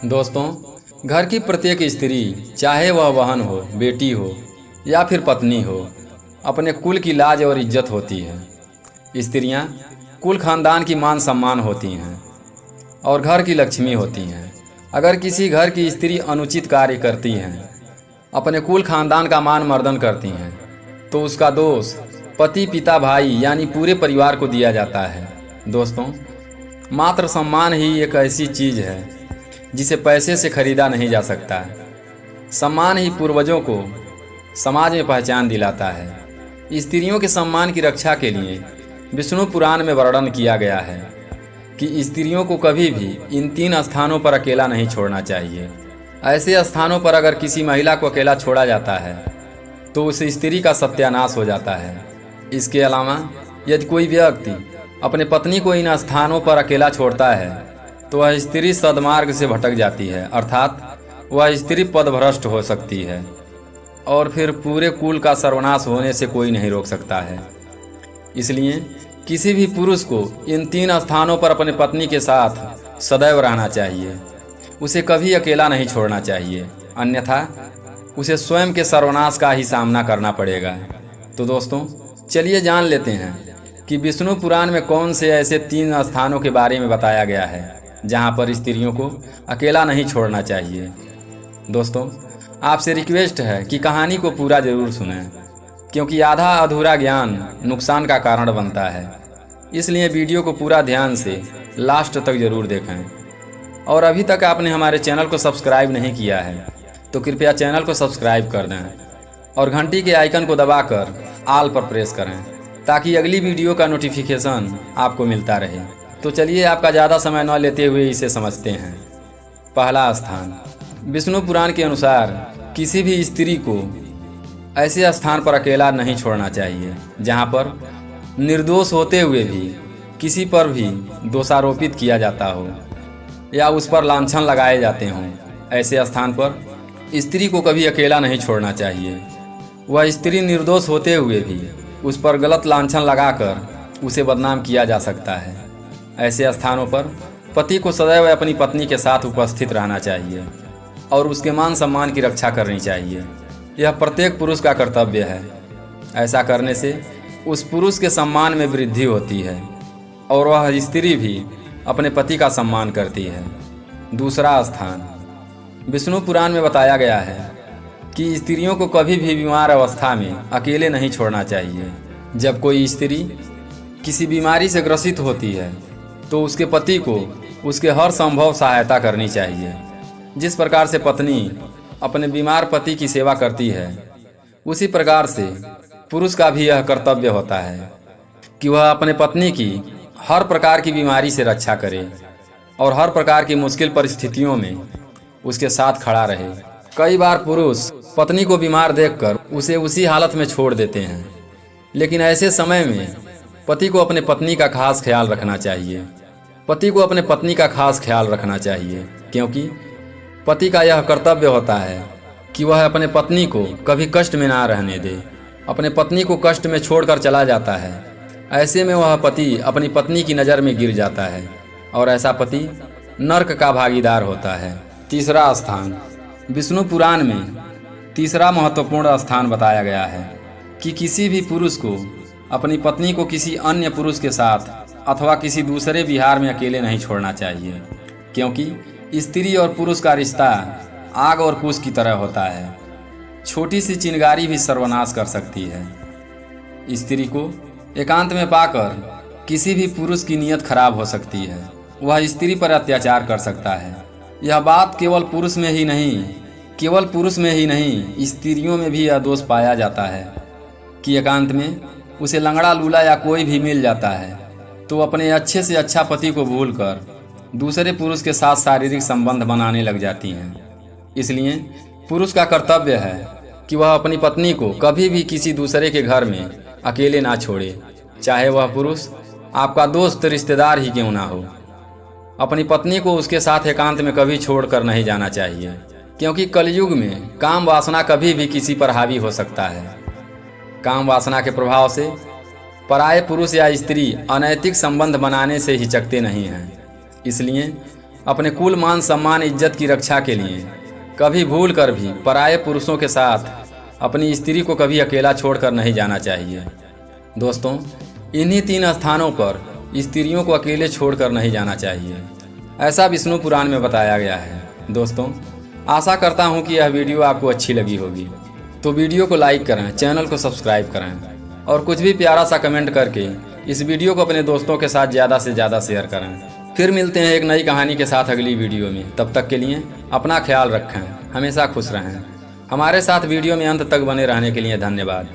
दोस्तों, घर की प्रत्येक स्त्री, चाहे वह बहन हो, बेटी हो या फिर पत्नी हो, अपने कुल की लाज और इज्जत होती है। स्त्रियां कुल खानदान की मान सम्मान होती हैं और घर की लक्ष्मी होती हैं। अगर किसी घर की स्त्री अनुचित कार्य करती हैं, अपने कुल खानदान का मान मर्दन करती हैं, तो उसका दोष पति, पिता, भाई यानी पूरे परिवार को दिया जाता है। दोस्तों, मात्र सम्मान ही एक ऐसी चीज़ है जिसे पैसे से खरीदा नहीं जा सकता। सम्मान ही पूर्वजों को समाज में पहचान दिलाता है। स्त्रियों के सम्मान की रक्षा के लिए विष्णु पुराण में वर्णन किया गया है कि स्त्रियों को कभी भी इन 3 स्थानों पर अकेला नहीं छोड़ना चाहिए। ऐसे स्थानों पर अगर किसी महिला को अकेला छोड़ा जाता है तो उस स्त्री का सत्यानाश हो जाता है। इसके अलावा यदि कोई व्यक्ति अपने पत्नी को इन स्थानों पर अकेला छोड़ता है तो वह स्त्री सद्मार्ग से भटक जाती है, अर्थात वह स्त्री पदभ्रष्ट हो सकती है और फिर पूरे कुल का सर्वनाश होने से कोई नहीं रोक सकता है। इसलिए किसी भी पुरुष को इन 3 स्थानों पर अपने पत्नी के साथ सदैव रहना चाहिए। उसे कभी अकेला नहीं छोड़ना चाहिए, अन्यथा उसे स्वयं के सर्वनाश का ही सामना करना पड़ेगा। तो दोस्तों, चलिए जान लेते हैं कि विष्णु पुराण में कौन से ऐसे 3 स्थानों के बारे में बताया गया है जहां पर स्त्रियों को अकेला नहीं छोड़ना चाहिए। दोस्तों, आपसे रिक्वेस्ट है कि कहानी को पूरा जरूर सुनें, क्योंकि आधा अधूरा ज्ञान नुकसान का कारण बनता है। इसलिए वीडियो को पूरा ध्यान से लास्ट तक जरूर देखें। और अभी तक आपने हमारे चैनल को सब्सक्राइब नहीं किया है तो कृपया चैनल को सब्सक्राइब कर दें और घंटी के आइकन को दबाकर ऑल पर प्रेस करें ताकि अगली वीडियो का नोटिफिकेशन आपको मिलता रहे। तो चलिए आपका ज़्यादा समय न लेते हुए इसे समझते हैं। पहला स्थान, विष्णु पुराण के अनुसार किसी भी स्त्री को ऐसे स्थान पर अकेला नहीं छोड़ना चाहिए जहां पर निर्दोष होते हुए भी किसी पर भी दोषारोपित किया जाता हो या उस पर लांछन लगाए जाते हों। ऐसे स्थान पर स्त्री को कभी अकेला नहीं छोड़ना चाहिए। वह स्त्री निर्दोष होते हुए भी उस पर गलत लांछन लगाकर उसे बदनाम किया जा सकता है। ऐसे स्थानों पर पति को सदैव अपनी पत्नी के साथ उपस्थित रहना चाहिए और उसके मान सम्मान की रक्षा करनी चाहिए। यह प्रत्येक पुरुष का कर्तव्य है। ऐसा करने से उस पुरुष के सम्मान में वृद्धि होती है और वह स्त्री भी अपने पति का सम्मान करती है। दूसरा स्थान, विष्णु पुराण में बताया गया है कि स्त्रियों को कभी भी बीमार अवस्था में अकेले नहीं छोड़ना चाहिए। जब कोई स्त्री किसी बीमारी से ग्रसित होती है तो उसके पति को उसके हर संभव सहायता करनी चाहिए। जिस प्रकार से पत्नी अपने बीमार पति की सेवा करती है, उसी प्रकार से पुरुष का भी यह कर्तव्य होता है कि वह अपने पत्नी की हर प्रकार की बीमारी से रक्षा करे और हर प्रकार की मुश्किल परिस्थितियों में उसके साथ खड़ा रहे। कई बार पुरुष पत्नी को बीमार देखकर उसे उसी हालत में छोड़ देते हैं, लेकिन ऐसे समय में पति को अपने पत्नी का खास ख्याल रखना चाहिए। पति को अपने पत्नी का खास ख्याल रखना चाहिए, क्योंकि पति का यह कर्तव्य होता है कि वह अपने पत्नी को कभी कष्ट में ना रहने दे। अपने पत्नी को कष्ट में छोड़कर चला जाता है, ऐसे में वह पति अपनी पत्नी की नज़र में गिर जाता है और ऐसा पति नर्क का भागीदार होता है। तीसरा स्थान, विष्णु पुराण में तीसरा महत्वपूर्ण स्थान बताया गया है कि किसी भी पुरुष को अपनी पत्नी को किसी अन्य पुरुष के साथ अथवा किसी दूसरे विहार में अकेले नहीं छोड़ना चाहिए, क्योंकि स्त्री और पुरुष का रिश्ता आग और कुश की तरह होता है। छोटी सी चिंगारी भी सर्वनाश कर सकती है। स्त्री को एकांत में पाकर किसी भी पुरुष की नीयत खराब हो सकती है। वह स्त्री पर अत्याचार कर सकता है। यह बात केवल पुरुष में ही नहीं, स्त्रियों में भी यह दोष पाया जाता है कि एकांत में उसे लंगड़ा लूला या कोई भी मिल जाता है तो अपने अच्छे से अच्छा पति को भूलकर दूसरे पुरुष के साथ शारीरिक संबंध बनाने लग जाती हैं। इसलिए पुरुष का कर्तव्य है कि वह अपनी पत्नी को कभी भी किसी दूसरे के घर में अकेले ना छोड़े, चाहे वह पुरुष आपका दोस्त रिश्तेदार ही क्यों ना हो। अपनी पत्नी को उसके साथ एकांत में कभी छोड़कर नहीं जाना चाहिए, क्योंकि कलयुग में काम वासना कभी भी किसी पर हावी हो सकता है। काम वासना के प्रभाव से पराये पुरुष या स्त्री अनैतिक संबंध बनाने से हिचकते नहीं हैं। इसलिए अपने कुल मान सम्मान इज्जत की रक्षा के लिए कभी भूल कर भी पराये पुरुषों के साथ अपनी स्त्री को कभी अकेला छोड़कर नहीं जाना चाहिए। दोस्तों, इन्हीं 3 स्थानों पर स्त्रियों को अकेले छोड़कर नहीं जाना चाहिए, ऐसा विष्णु पुराण में बताया गया है। दोस्तों, आशा करता हूँ कि यह वीडियो आपको अच्छी लगी होगी, तो वीडियो को लाइक करें, चैनल को सब्सक्राइब करें और कुछ भी प्यारा सा कमेंट करके इस वीडियो को अपने दोस्तों के साथ ज़्यादा से ज़्यादा शेयर करें। फिर मिलते हैं एक नई कहानी के साथ अगली वीडियो में। तब तक के लिए अपना ख्याल रखें, हमेशा खुश रहें। हमारे साथ वीडियो में अंत तक बने रहने के लिए धन्यवाद।